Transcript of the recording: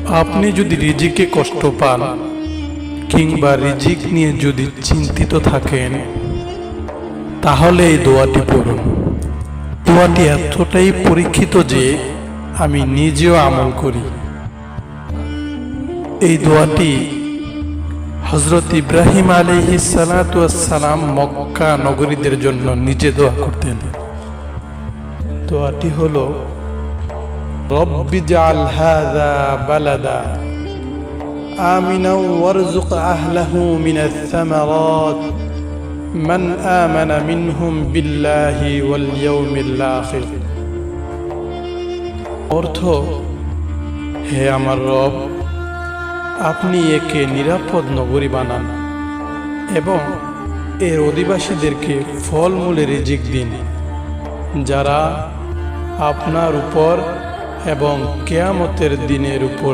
আপনি যদি রিজিকে কষ্ট পান কিংবা রিজিক নিয়ে যদি চিন্তিত থাকেন, তাহলে এই দোয়াটি পড়ুন। দোয়াটি এতটাই পরীক্ষিত যে আমি নিজেও আমল করি। এই দোয়াটি হযরত ইব্রাহিম আলাইহিস সালাতু ওয়াস সালাম মক্কা নগরীদের জন্য নিজে দোয়া করতেন। দোয়াটি হলো, রব্বি জাআল হাযা বালাদা আমিনা ওয়ারযুক আহলাহু মিনাস সামারাত মান আমানা মিনহুম বিল্লাহি ওয়াল ইয়াউমিল আখির। অর্থ, হে আমার রব, আপনি একে নিরাপদ নগরী বানান এবং এর অধিবাসীদেরকে ফলমূলে রিজিক দিন, যারা আপনার উপর এবং কিয়ামতের দিনের উপর